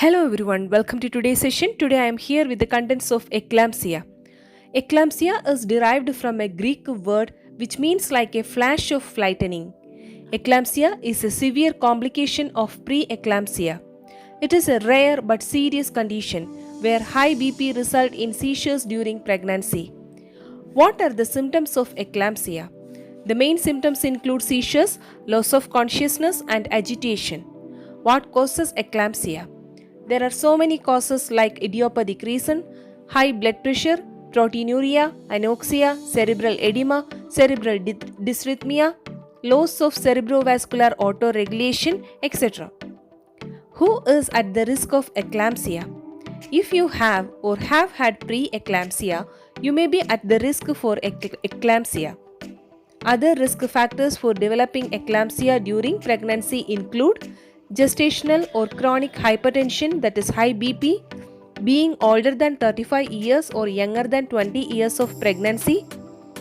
Hello everyone, welcome to today's session. Today I am here with the contents of eclampsia. Eclampsia is derived from a Greek word which means like a flash of lightning. Eclampsia is a severe complication of preeclampsia. It is a rare but serious condition where high BP result in seizures during pregnancy. What are the symptoms of eclampsia? The main symptoms include seizures, loss of consciousness and agitation. What causes eclampsia? There are so many causes like idiopathic reason, high blood pressure, proteinuria, anoxia, cerebral edema, cerebral dysrhythmia, loss of cerebrovascular autoregulation, etc. Who is at the risk of eclampsia? If you have or have had preeclampsia, you may be at the risk for eclampsia. Other risk factors for developing eclampsia during pregnancy include gestational or chronic hypertension, that is high BP, being older than 35 years or younger than 20 years of pregnancy,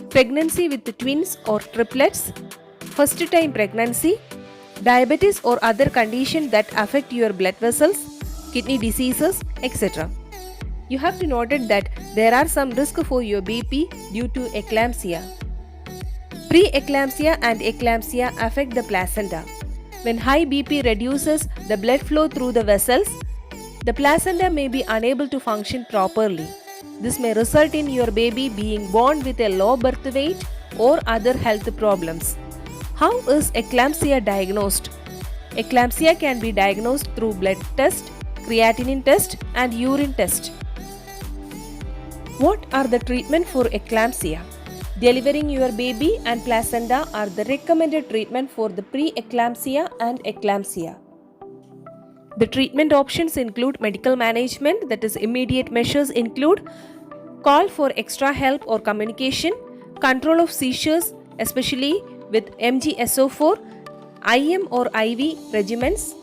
pregnancy with twins or triplets, first time pregnancy, diabetes or other conditions that affect your blood vessels, kidney diseases, etc. You have to note that there are some risks for your BP due to eclampsia. Preeclampsia and eclampsia affect the placenta. When high BP reduces the blood flow through the vessels, the placenta may be unable to function properly. This may result in your baby being born with a low birth weight or other health problems. How is eclampsia diagnosed? Eclampsia can be diagnosed through blood test, creatinine test and urine test. What are the treatment for eclampsia? Delivering your baby and placenta are the recommended treatment for the preeclampsia and eclampsia. The treatment options include medical management, that is immediate measures include call for extra help or communication, control of seizures especially with MgSO4, IM or IV regimens.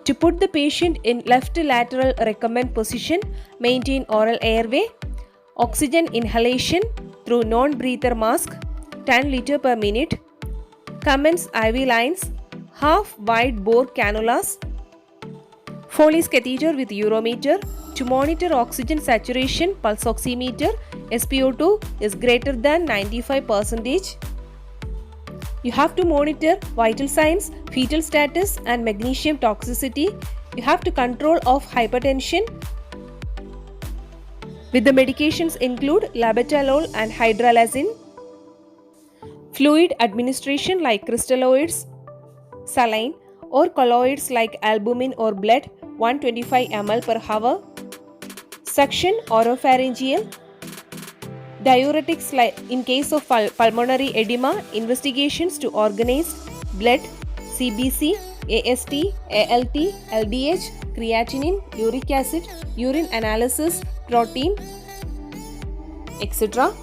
To put the patient in left lateral recumbent position, maintain oral airway, oxygen inhalation through non-breather mask, 10 liters per minute, commence IV lines, half wide bore cannulas, Foley's catheter with urometer. To monitor oxygen saturation, pulse oximeter, SpO2 is greater than 95%. You have to monitor vital signs, fetal status and magnesium toxicity. You have to control of hypertension. With the medications include labetalol and hydralazine. Fluid administration like crystalloids, saline or colloids like albumin or blood 125 ml per hour. Suction oropharyngeal. Diuretics like in case of pulmonary edema, investigations to organize blood, CBC, AST, ALT, LDH, creatinine, uric acid, urine analysis, protein, etc.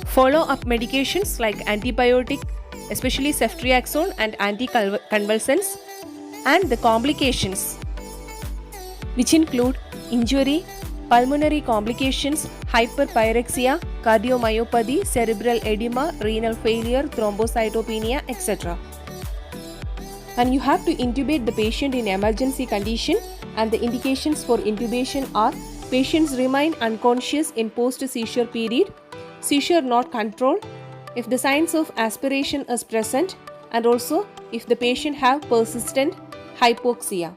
Follow-up medications like antibiotic, especially ceftriaxone and anticonvulsants, and the complications which include injury, pulmonary complications, hyperpyrexia, cardiomyopathy, cerebral edema, renal failure, thrombocytopenia, etc. And you have to intubate the patient in emergency condition, and the indications for intubation are patients remain unconscious in post-seizure period, seizure not controlled, if the signs of aspiration is present, and also if the patient have persistent hypoxia.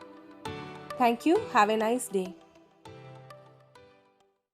Thank you. Have a nice day.